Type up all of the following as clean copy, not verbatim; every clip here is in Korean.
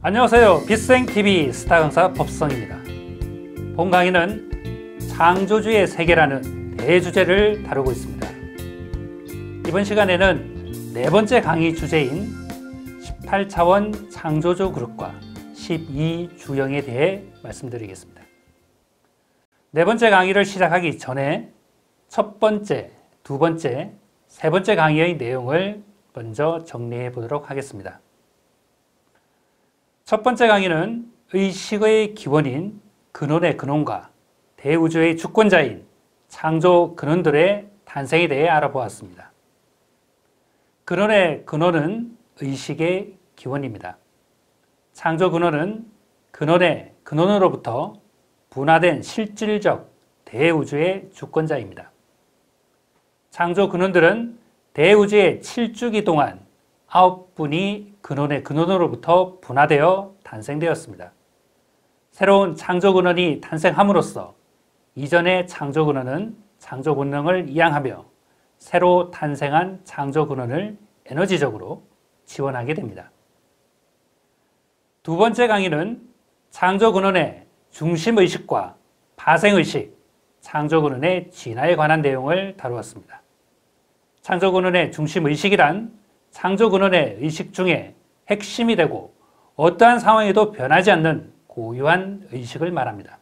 안녕하세요. 빗생TV 스타 강사 법성입니다. 본 강의는 창조주의 세계라는 대주제를 다루고 있습니다. 이번 시간에는 네 번째 강의 주제인 18차원 창조주 그룹과 12주형에 대해 말씀드리겠습니다. 네 번째 강의를 시작하기 전에 첫 번째, 두 번째, 세 번째 강의의 내용을 먼저 정리해 보도록 하겠습니다. 첫 번째 강의는 의식의 기원인 근원의 근원과 대우주의 주권자인 창조 근원들의 탄생에 대해 알아보았습니다. 근원의 근원은 의식의 기원입니다. 창조 근원은 근원의 근원으로부터 분화된 실질적 대우주의 주권자입니다. 창조 근원들은 대우주의 7주기 동안 9분이 근원의 근원으로부터 분화되어 탄생되었습니다. 새로운 창조 근원이 탄생함으로써 이전의 창조 근원은 창조 본능을 이양하며 새로 탄생한 창조 근원을 에너지적으로 지원하게 됩니다. 두 번째 강의는 창조 근원의 중심의식과 파생의식, 창조 근원의 진화에 관한 내용을 다루었습니다. 창조 근원의 중심의식이란 창조 근원의 의식 중에 핵심이 되고 어떠한 상황에도 변하지 않는 고유한 의식을 말합니다.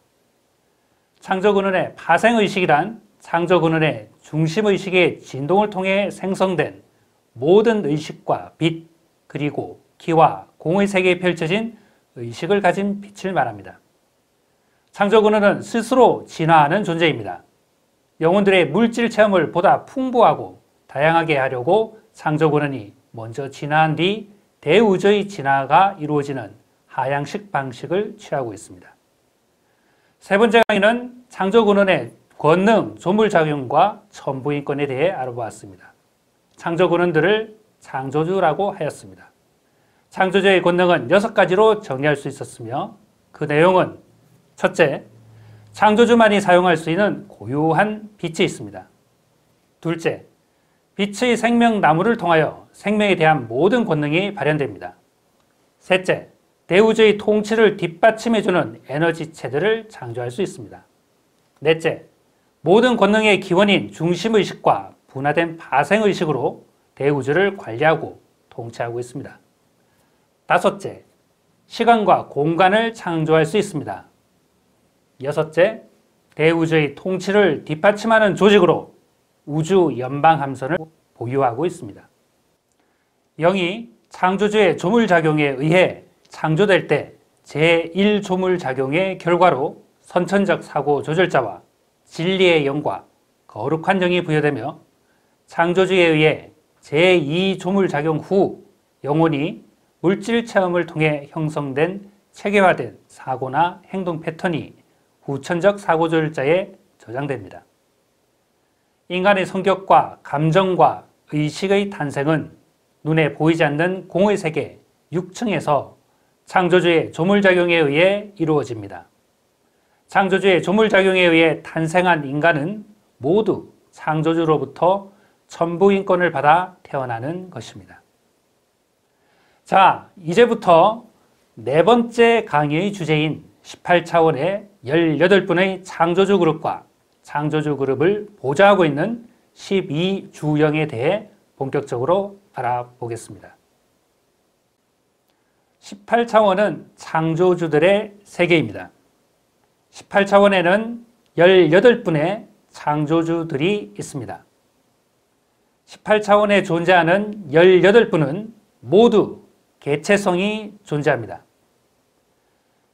창조 근원의 파생의식이란 창조 근원의 중심의식의 진동을 통해 생성된 모든 의식과 빛, 그리고 기와 공의 세계에 펼쳐진 의식을 가진 빛을 말합니다. 창조 근원은 스스로 진화하는 존재입니다. 영혼들의 물질 체험을 보다 풍부하고 다양하게 하려고 창조 근원이 먼저 진화한 뒤 대우주의 진화가 이루어지는 하향식 방식을 취하고 있습니다. 세 번째 강의는 창조 근원의 권능, 조물작용과 천부인권에 대해 알아보았습니다. 창조 근원들을 창조주라고 하였습니다. 창조주의 권능은 6가지로 정리할 수 있었으며 그 내용은 첫째, 창조주만이 사용할 수 있는 고유한 빛이 있습니다. 둘째, 빛의 생명나무를 통하여 생명에 대한 모든 권능이 발현됩니다. 셋째, 대우주의 통치를 뒷받침해주는 에너지체들을 창조할 수 있습니다. 넷째, 모든 권능의 기원인 중심의식과 분화된 파생의식으로 대우주를 관리하고 통치하고 있습니다. 다섯째, 시간과 공간을 창조할 수 있습니다. 여섯째, 대우주의 통치를 뒷받침하는 조직으로 우주 연방함선을 보유하고 있습니다. 영이 창조주의 조물작용에 의해 창조될 때 제1조물작용의 결과로 선천적 사고 조절자와 진리의 영과 거룩한 영이 부여되며 창조주에 의해 제2조물작용 후 영혼이 물질 체험을 통해 형성된 체계화된 사고나 행동 패턴이 후천적 사고 조절자에 저장됩니다. 인간의 성격과 감정과 의식의 탄생은 눈에 보이지 않는 공의 세계 6층에서 창조주의 조물작용에 의해 이루어집니다. 창조주의 조물작용에 의해 탄생한 인간은 모두 창조주로부터 천부인권을 받아 태어나는 것입니다. 자, 이제부터 네 번째 강의의 주제인 18차원의 18분의 창조주 그룹과 창조주 그룹을 보좌하고 있는 12주형에 대해 본격적으로 알아보겠습니다. 18차원은 창조주들의 세계입니다. 18차원에는 18분의 창조주들이 있습니다. 18차원에 존재하는 18분은 모두 개체성이 존재합니다.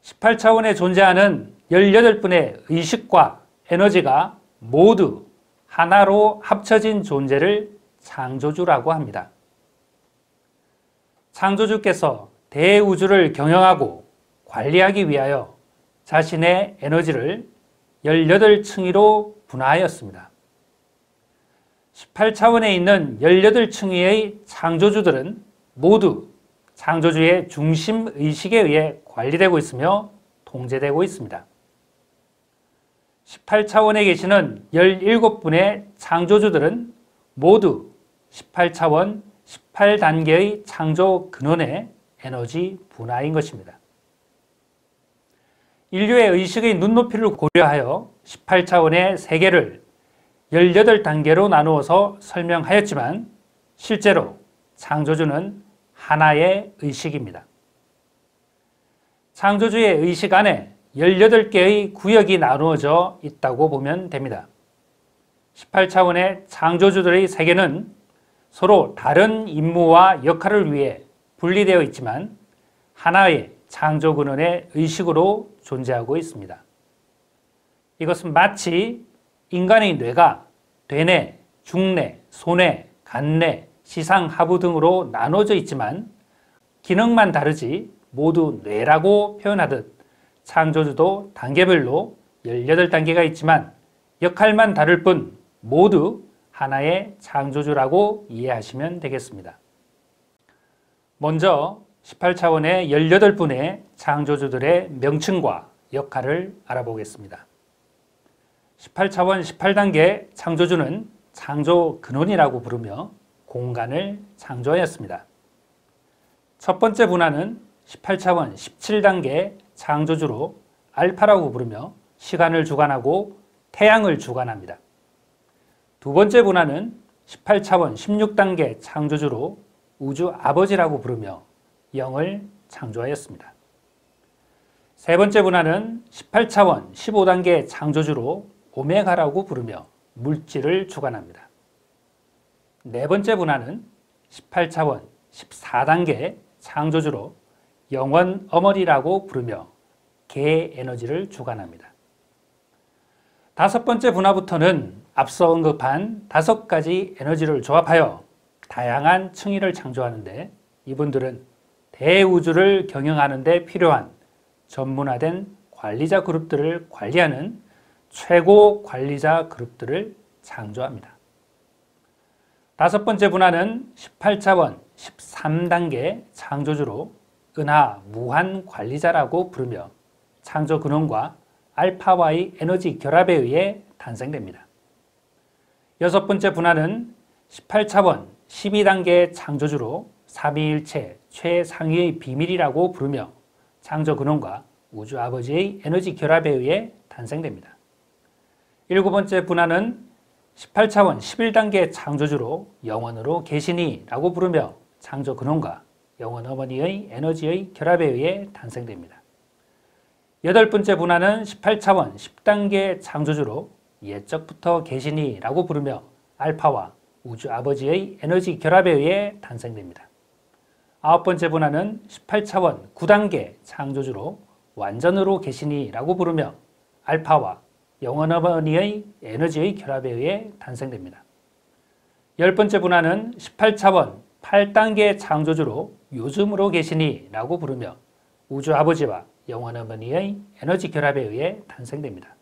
18차원에 존재하는 18분의 의식과 에너지가 모두 하나로 합쳐진 존재를 창조주라고 합니다. 창조주께서 대우주를 경영하고 관리하기 위하여 자신의 에너지를 18층위로 분화하였습니다. 18차원에 있는 18층위의 창조주들은 모두 창조주의 중심의식에 의해 관리되고 있으며 통제되고 있습니다. 18차원에 계시는 17분의 창조주들은 모두 18차원 18단계의 창조 근원에 에너지 분화인 것입니다. 인류의 의식의 눈높이를 고려하여 18차원의 세계를 18단계로 나누어서 설명하였지만 실제로 창조주는 하나의 의식입니다. 창조주의 의식 안에 18개의 구역이 나누어져 있다고 보면 됩니다. 18차원의 창조주들의 세계는 서로 다른 임무와 역할을 위해 분리되어 있지만 하나의 창조 근원의 의식으로 존재하고 있습니다. 이것은 마치 인간의 뇌가 대뇌, 중뇌, 소뇌, 간뇌, 시상, 하부 등으로 나눠져 있지만 기능만 다르지 모두 뇌라고 표현하듯 창조주도 단계별로 18단계가 있지만 역할만 다를 뿐 모두 하나의 창조주라고 이해하시면 되겠습니다. 먼저 18차원의 18분의 창조주들의 명칭과 역할을 알아보겠습니다. 18차원 18단계 창조주는 창조 근원이라고 부르며 공간을 창조하였습니다. 첫 번째 분화는 18차원 17단계 창조주로 알파라고 부르며 시간을 주관하고 태양을 주관합니다. 두 번째 분화는 18차원 16단계 창조주로 우주 아버지라고 부르며 영을 창조하였습니다. 세 번째 분화는 18차원 15단계 창조주로 오메가라고 부르며 물질을 주관합니다. 네 번째 분화는 18차원 14단계 창조주로 영원 어머니라고 부르며 개 에너지를 주관합니다. 다섯 번째 분화부터는 앞서 언급한 5가지 에너지를 조합하여 다양한 층위를 창조하는데 이분들은 대우주를 경영하는 데 필요한 전문화된 관리자 그룹들을 관리하는 최고 관리자 그룹들을 창조합니다. 다섯 번째 분화는 18차원 13단계 창조주로 은하 무한 관리자라고 부르며 창조 근원과 알파와의 에너지 결합에 의해 탄생됩니다. 여섯 번째 분화는 18차원 12단계 창조주로 삼위일체 최상위의 비밀이라고 부르며 창조 근원과 우주 아버지의 에너지 결합에 의해 탄생됩니다. 일곱 번째 분화는 18차원 11단계 창조주로 영원으로 계시니라고 부르며 창조 근원과 영원 어머니의 에너지의 결합에 의해 탄생됩니다. 여덟 번째 분화는 18차원 10단계 창조주로 옛적부터 계시니라고 부르며 알파와 우주 아버지의 에너지 결합에 의해 탄생됩니다. 아홉 번째 분화는 18차원 9단계 창조주로 완전으로 계시니라고 부르며 알파와 영원 어머니의 에너지의 결합에 의해 탄생됩니다. 열 번째 분화는 18차원 8단계 창조주로 요즘으로 계시니라고 부르며 우주 아버지와 영원 어머니의 에너지 결합에 의해 탄생됩니다.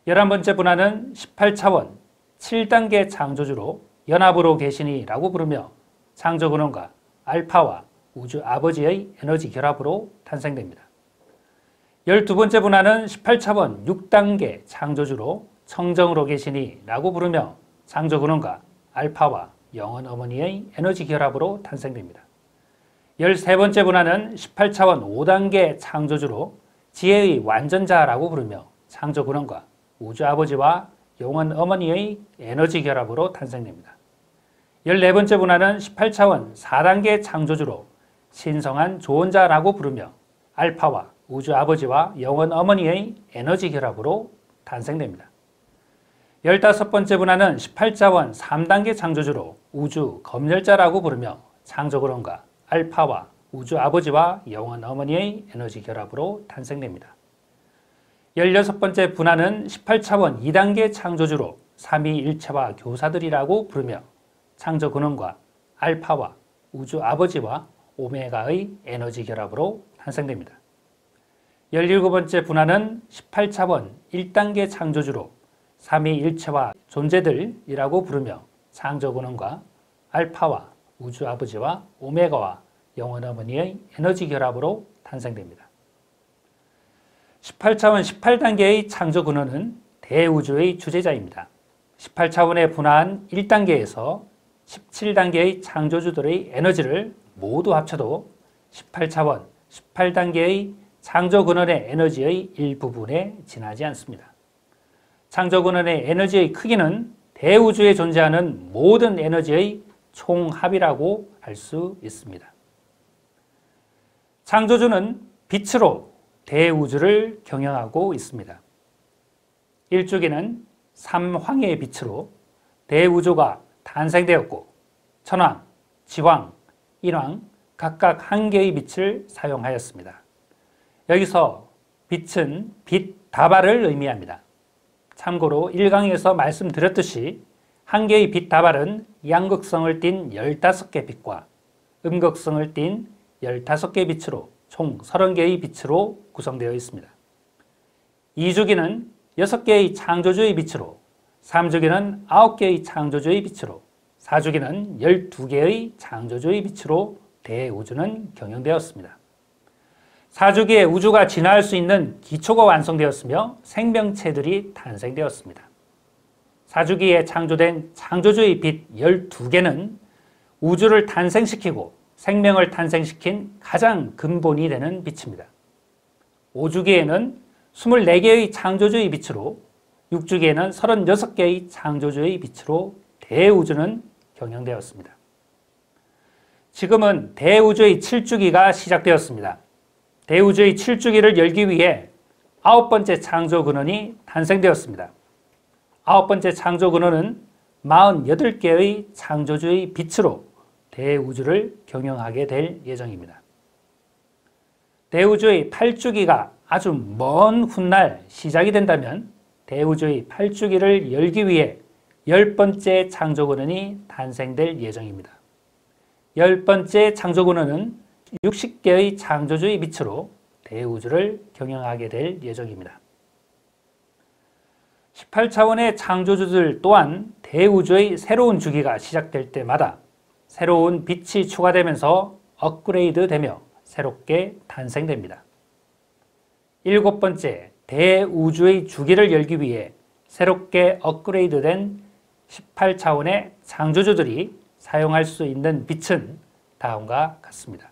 11번째 분화는 18차원 7단계 창조주로 연합으로 계시니라고 부르며 창조 근원과 알파와 우주 아버지의 에너지 결합으로 탄생됩니다. 12번째 분화는 18차원 6단계 창조주로 청정으로 계시니라고 부르며 창조 근원과 알파와 영원 어머니의 에너지 결합으로 탄생됩니다. 13번째 분화는 18차원 5단계 창조주로 지혜의 완전자라고 부르며 창조 근원과 우주 아버지와 영원 어머니의 에너지 결합으로 탄생됩니다. 14번째 분화는 18차원 4단계 창조주로 신성한 조언자라고 부르며 알파와 우주 아버지와 영원 어머니의 에너지 결합으로 탄생됩니다. 15번째 분화는 18차원 3단계 창조주로 우주 검열자라고 부르며 창조 근원과 알파와 우주 아버지와 영원 어머니의 에너지 결합으로 탄생됩니다. 16번째 분화는 18차원 2단계 창조주로 삼위일체와 교사들이라고 부르며 창조 근원과 알파와 우주 아버지와 오메가의 에너지 결합으로 탄생됩니다. 17번째 분화는 18차원 1단계 창조주로 삼위일체와 존재들이라고 부르며 창조 근원과 알파와 우주 아버지와 오메가와 영원 어머니의 에너지 결합으로 탄생됩니다. 18차원 18단계의 창조 근원은 대우주의 주재자입니다. 18차원에 분화한 1단계에서 17단계의 창조주들의 에너지를 모두 합쳐도 18차원, 18단계의 창조근원의 에너지의 일부분에 지나지 않습니다. 창조근원의 에너지의 크기는 대우주에 존재하는 모든 에너지의 총합이라고 할 수 있습니다. 창조주는 빛으로 대우주를 경영하고 있습니다. 일주기는 삼황의 빛으로 대우주가 탄생되었고 천왕, 지황, 인왕 각각 한 개의 빛을 사용하였습니다. 여기서 빛은 빛다발을 의미합니다. 참고로 1강에서 말씀드렸듯이 한 개의 빛다발은 양극성을 띤 15개 빛과 음극성을 띤 15개 빛으로 총 30개의 빛으로 구성되어 있습니다. 2주기는 6개의 창조주의 빛으로, 3주기는 9개의 창조주의 빛으로, 4주기는 12개의 창조주의 빛으로 대우주는 경영되었습니다. 4주기에 우주가 진화할 수 있는 기초가 완성되었으며 생명체들이 탄생되었습니다. 4주기에 창조된 창조주의 빛 12개는 우주를 탄생시키고 생명을 탄생시킨 가장 근본이 되는 빛입니다. 5주기에는 24개의 창조주의 빛으로, 6주기에는 36개의 창조주의 빛으로 대우주는 경영되었습니다. 지금은 대우주의 7주기가 시작되었습니다. 대우주의 7주기를 열기 위해 9번째 창조근원이 탄생되었습니다. 9번째 창조근원은 48개의 창조주의 빛으로 대우주를 경영하게 될 예정입니다. 대우주의 8주기가 아주 먼 훗날 시작이 된다면 대우주의 8주기를 열기 위해 10번째 창조근원이 탄생될 예정입니다. 10번째 창조근원은 60개의 창조주의 빛으로 대우주를 경영하게 될 예정입니다. 18차원의 창조주들 또한 대우주의 새로운 주기가 시작될 때마다 새로운 빛이 추가되면서 업그레이드 되며 새롭게 탄생됩니다. 7번째 대우주의 주기를 열기 위해 새롭게 업그레이드된 18차원의 창조주들이 사용할 수 있는 빛은 다음과 같습니다.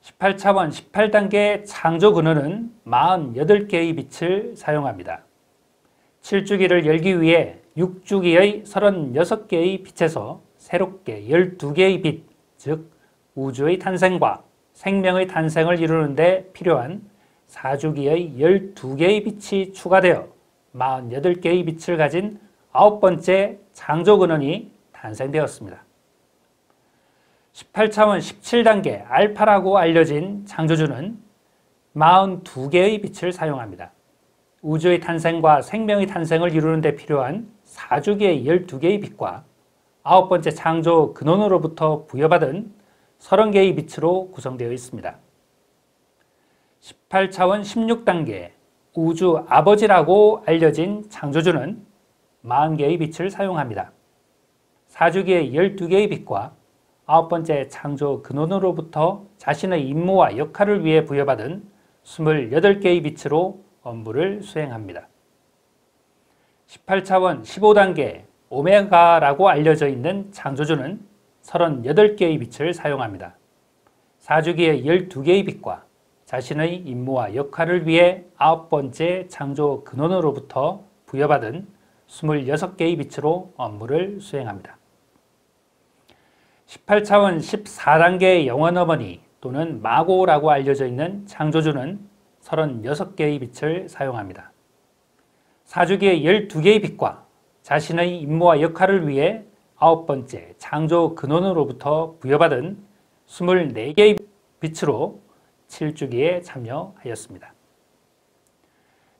18차원 18단계 창조근원은 48개의 빛을 사용합니다. 7주기를 열기 위해 6주기의 36개의 빛에서 새롭게 12개의 빛, 즉 우주의 탄생과 생명의 탄생을 이루는 데 필요한 4주기의 12개의 빛이 추가되어 48개의 빛을 가진 9번째 창조근원이 탄생되었습니다. 18차원 17단계 알파라고 알려진 창조주는 42개의 빛을 사용합니다. 우주의 탄생과 생명의 탄생을 이루는 데 필요한 4주기의 12개의 빛과 9번째 창조 근원으로부터 부여받은 30개의 빛으로 구성되어 있습니다. 18차원 16단계 우주 아버지라고 알려진 창조주는 40개의 빛을 사용합니다. 4주기의 12개의 빛과 9번째 창조 근원으로부터 자신의 임무와 역할을 위해 부여받은 28개의 빛으로 업무를 수행합니다. 18차원 15단계 오메가라고 알려져 있는 창조주는 38개의 빛을 사용합니다. 4주기의 12개의 빛과 자신의 임무와 역할을 위해 9번째 창조 근원으로부터 부여받은 26개의 빛으로 업무를 수행합니다. 18차원 14단계의 영원어머니 또는 마고라고 알려져 있는 창조주는 36개의 빛을 사용합니다. 4주기의 12개의 빛과 자신의 임무와 역할을 위해 9번째 창조 근원으로부터 부여받은 24개의 빛으로 7주기에 참여하였습니다.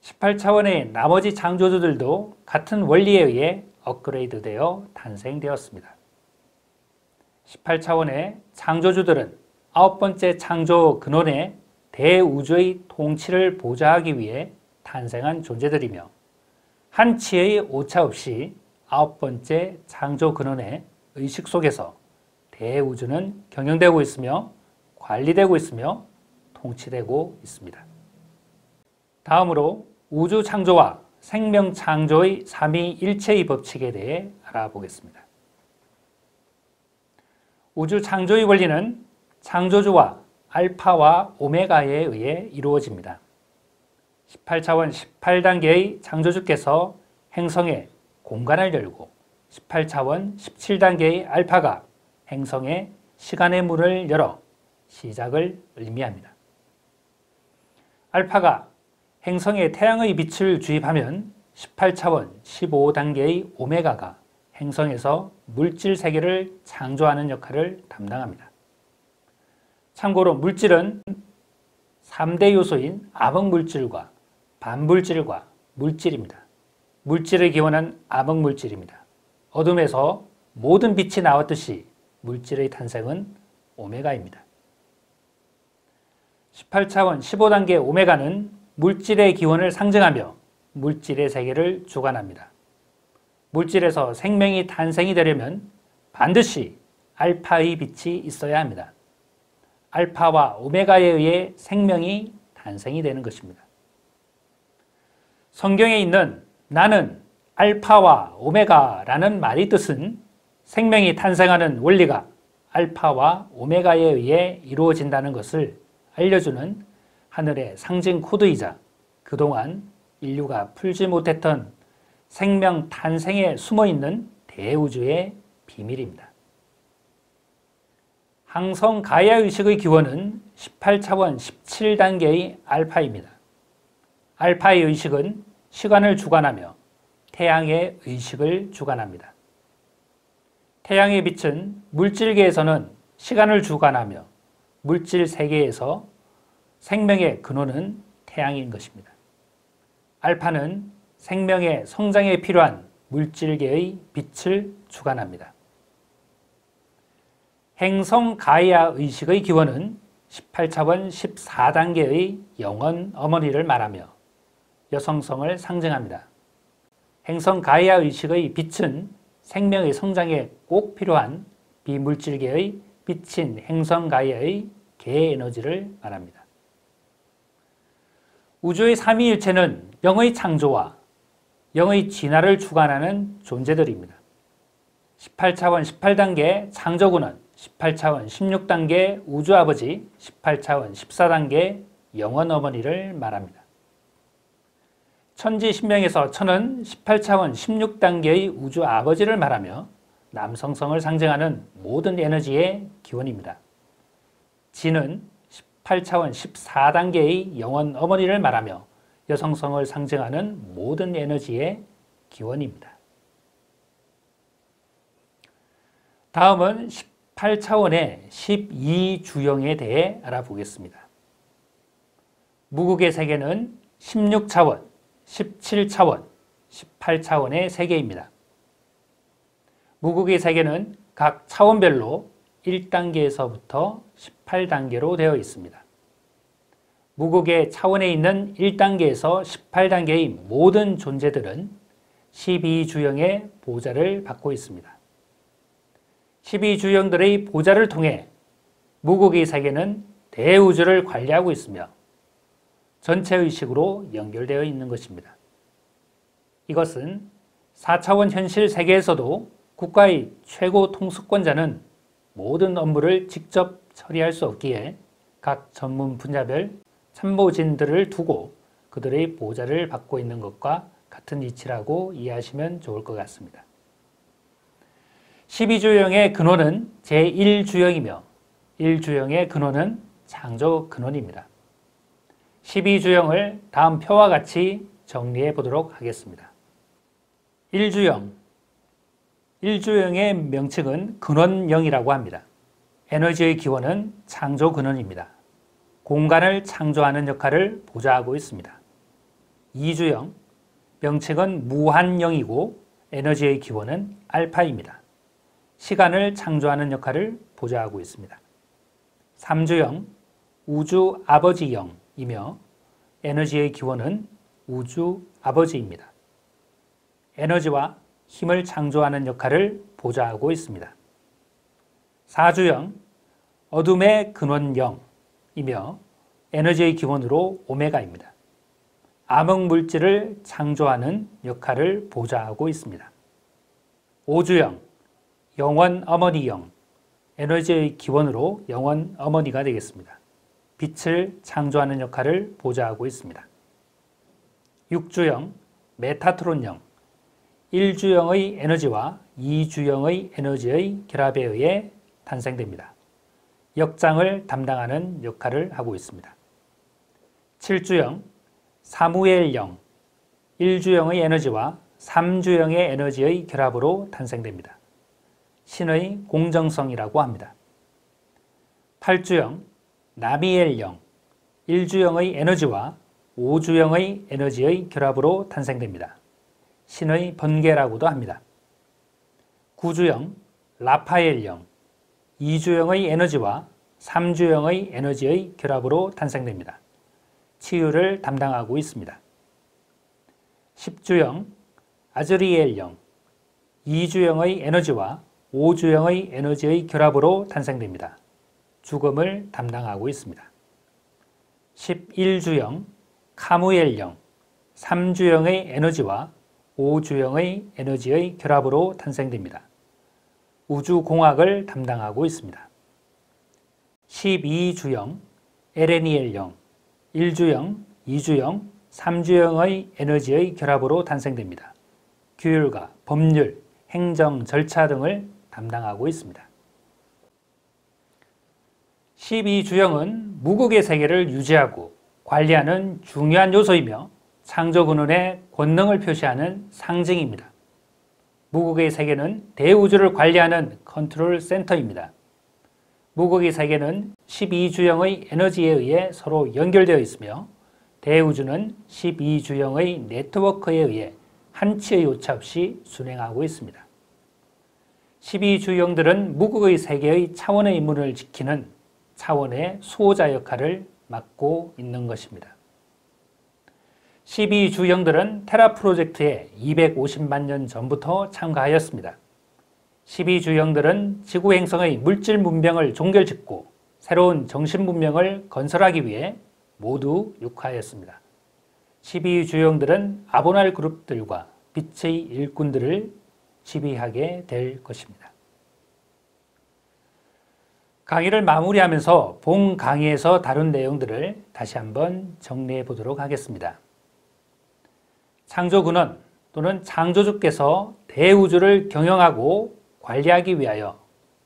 18차원의 나머지 창조주들도 같은 원리에 의해 업그레이드되어 탄생되었습니다. 18차원의 창조주들은 9번째 창조 근원의 대우주의 통치를 보좌하기 위해 탄생한 존재들이며 한치의 오차 없이 9번째 창조 근원의 의식 속에서 대우주는 경영되고 있으며 관리되고 있으며 통치되고 있습니다. 다음으로 우주 창조와 생명 창조의 삼위일체의 법칙에 대해 알아보겠습니다. 우주 창조의 원리는 창조주와 알파와 오메가에 의해 이루어집니다. 18차원 18단계의 창조주께서 행성에 공간을 열고 18차원 17단계의 알파가 행성에 시간의 문을 열어 시작을 의미합니다. 알파가 행성에 태양의 빛을 주입하면 18차원 15단계의 오메가가 행성에서 물질 세계를 창조하는 역할을 담당합니다. 참고로 물질은 3대 요소인 암흑물질과 반물질과 물질입니다. 물질의 기원은 암흑물질입니다. 어둠에서 모든 빛이 나왔듯이 물질의 탄생은 오메가입니다. 18차원 15단계 오메가는 물질의 기원을 상징하며 물질의 세계를 주관합니다. 물질에서 생명이 탄생이 되려면 반드시 알파의 빛이 있어야 합니다. 알파와 오메가에 의해 생명이 탄생이 되는 것입니다. 성경에 있는 나는 알파와 오메가라는 말의 뜻은 생명이 탄생하는 원리가 알파와 오메가에 의해 이루어진다는 것을 알려주는 하늘의 상징 코드이자 그동안 인류가 풀지 못했던 생명 탄생에 숨어있는 대우주의 비밀입니다. 항성 가이아 의식의 기원은 18차원 17단계의 알파입니다. 알파의 의식은 시간을 주관하며 태양의 의식을 주관합니다. 태양의 빛은 물질계에서는 시간을 주관하며 물질 세계에서 생명의 근원은 태양인 것입니다. 알파는 생명의 성장에 필요한 물질계의 빛을 주관합니다. 행성 가이아 의식의 기원은 18차원 14단계의 영원 어머니를 말하며 여성성을 상징합니다. 행성 가이아 의식의 빛은 생명의 성장에 꼭 필요한 비물질계의 빛인 행성 가이아의 개 에너지를 말합니다. 우주의 삼위일체는 영의 창조와 영의 진화를 주관하는 존재들입니다. 18차원 18단계 창조구는 18차원 16단계 우주아버지, 18차원 14단계 영원어머니를 말합니다. 천지신명에서 천은 18차원 16단계의 우주아버지를 말하며 남성성을 상징하는 모든 에너지의 기원입니다. 진은 18차원 14단계의 영원어머니를 말하며 여성성을 상징하는 모든 에너지의 기원입니다. 다음은 18차원의 12주영에 대해 알아보겠습니다. 무극의 세계는 16차원, 17차원, 18차원의 세계입니다. 무극의 세계는 각 차원별로 1단계에서부터 18단계로 되어 있습니다. 무극의 차원에 있는 1단계에서 18단계의 모든 존재들은 12주영의 보좌를 받고 있습니다. 12주영들의 보좌를 통해 무극의 세계는 대우주를 관리하고 있으며 전체의식으로 연결되어 있는 것입니다. 이것은 4차원 현실 세계에서도 국가의 최고 통수권자는 모든 업무를 직접 처리할 수 없기에 각 전문 분야별 참모진들을 두고 그들의 보좌를 받고 있는 것과 같은 이치라고 이해하시면 좋을 것 같습니다. 12주영의 근원은 제1주영이며 1주영의 근원은 창조 근원입니다. 12주영을 다음 표와 같이 정리해 보도록 하겠습니다. 1주영. 1주영의 명칭은 근원영이라고 합니다. 에너지의 기원은 창조 근원입니다. 공간을 창조하는 역할을 보좌하고 있습니다. 2주영. 명칭은 무한영이고 에너지의 기원은 알파입니다. 시간을 창조하는 역할을 보좌하고 있습니다. 3주영. 우주 아버지 영이며 에너지의 기원은 우주 아버지입니다. 에너지와 힘을 창조하는 역할을 보좌하고 있습니다. 4주영, 어둠의 근원영이며 에너지의 기원으로 오메가입니다. 암흑물질을 창조하는 역할을 보좌하고 있습니다. 5주영, 영원 어머니영, 에너지의 기원으로 영원 어머니가 되겠습니다. 빛을 창조하는 역할을 보좌하고 있습니다. 6주형 메타트론형, 1주형의 에너지와 2주형의 에너지의 결합에 의해 탄생됩니다. 역장을 담당하는 역할을 하고 있습니다. 7주형 사무엘형, 1주형의 에너지와 3주형의 에너지의 결합으로 탄생됩니다. 신의 공정성이라고 합니다. 8주형 나미엘형, 1주형의 에너지와 5주형의 에너지의 결합으로 탄생됩니다. 신의 번개라고도 합니다. 9주형 라파엘형, 2주형의 에너지와 3주형의 에너지의 결합으로 탄생됩니다. 치유를 담당하고 있습니다. 10주형 아즈리엘형, 2주형의 에너지와 5주형의 에너지의 결합으로 탄생됩니다. 죽음을 담당하고 있습니다. 11주형 카무엘형, 3주형의 에너지와 5주형의 에너지의 결합으로 탄생됩니다. 우주공학을 담당하고 있습니다. 12주형 에레니엘형, 1주형, 2주형, 3주형의 에너지의 결합으로 탄생됩니다. 규율과 법률, 행정, 절차 등을 담당하고 있습니다. 12주형은 무극의 세계를 유지하고 관리하는 중요한 요소이며 창조근원의 권능을 표시하는 상징입니다. 무극의 세계는 대우주를 관리하는 컨트롤 센터입니다. 무극의 세계는 12주형의 에너지에 의해 서로 연결되어 있으며 대우주는 12주형의 네트워크에 의해 한치의 오차 없이 순행하고 있습니다. 12주형들은 무극의 세계의 차원의 임무를 지키는 차원의 수호자 역할을 맡고 있는 것입니다. 12주형들은 테라 프로젝트에 250만 년 전부터 참가하였습니다. 12주형들은 지구 행성의 물질 문명을 종결짓고 새로운 정신 문명을 건설하기 위해 모두 육하였습니다. 12주형들은 아보날 그룹들과 빛의 일꾼들을 지휘하게 될 것입니다. 강의를 마무리하면서 본 강의에서 다룬 내용들을 다시 한번 정리해 보도록 하겠습니다. 창조근원 또는 창조주께서 대우주를 경영하고 관리하기 위하여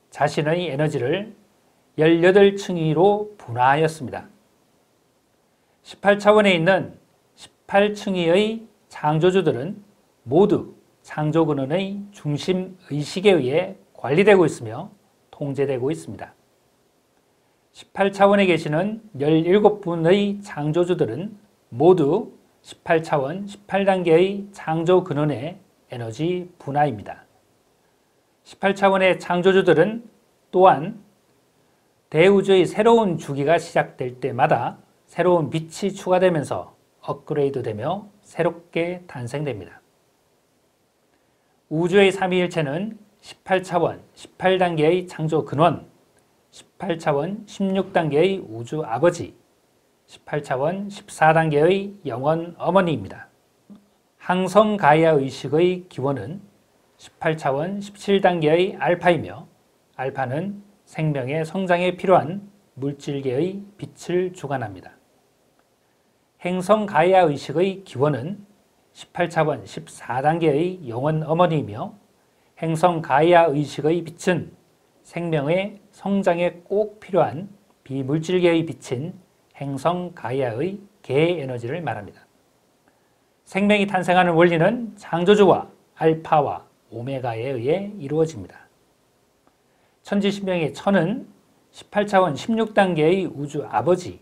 자신의 에너지를 18층위로 분화하였습니다. 18차원에 있는 18층위의 창조주들은 모두 창조근원의 중심의식에 의해 관리되고 있으며 통제되고 있습니다. 18차원에 계시는 17분의 창조주들은 모두 18차원 18단계의 창조근원의 에너지 분화입니다. 18차원의 창조주들은 또한 대우주의 새로운 주기가 시작될 때마다 새로운 빛이 추가되면서 업그레이드되며 새롭게 탄생됩니다. 우주의 삼위일체는 18차원 18단계의 창조근원, 18차원 16단계의 우주 아버지, 18차원 14단계의 영원 어머니입니다. 항성 가이아 의식의 기원은 18차원 17단계의 알파이며 알파는 생명의 성장에 필요한 물질계의 빛을 주관합니다. 행성 가이아 의식의 기원은 18차원 14단계의 영원 어머니이며 행성 가이아 의식의 빛은 생명의 성장에 꼭 필요한 비물질계의 빛인 행성 가이아의 개 에너지를 말합니다. 생명이 탄생하는 원리는 창조주와 알파와 오메가에 의해 이루어집니다. 천지신명의 천은 18차원 16단계의 우주 아버지,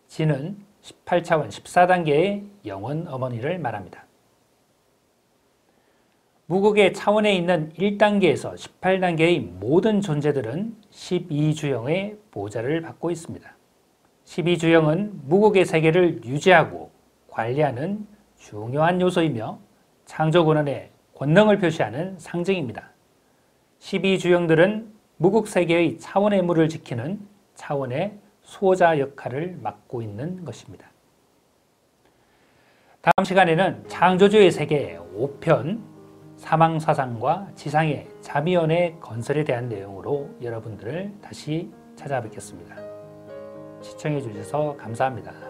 지는 18차원 14단계의 영원 어머니를 말합니다. 무극의 차원에 있는 1단계에서 18단계의 모든 존재들은 12주형의 보좌를 받고 있습니다. 12주형은 무극의 세계를 유지하고 관리하는 중요한 요소이며 창조근원의 권능을 표시하는 상징입니다. 12주형들은 무극 세계의 차원의 물을 지키는 차원의 수호자 역할을 맡고 있는 것입니다. 다음 시간에는 창조주의 세계 5편 사망사상과 지상의 자비원의 건설에 대한 내용으로 여러분들을 다시 찾아뵙겠습니다. 시청해 주셔서 감사합니다.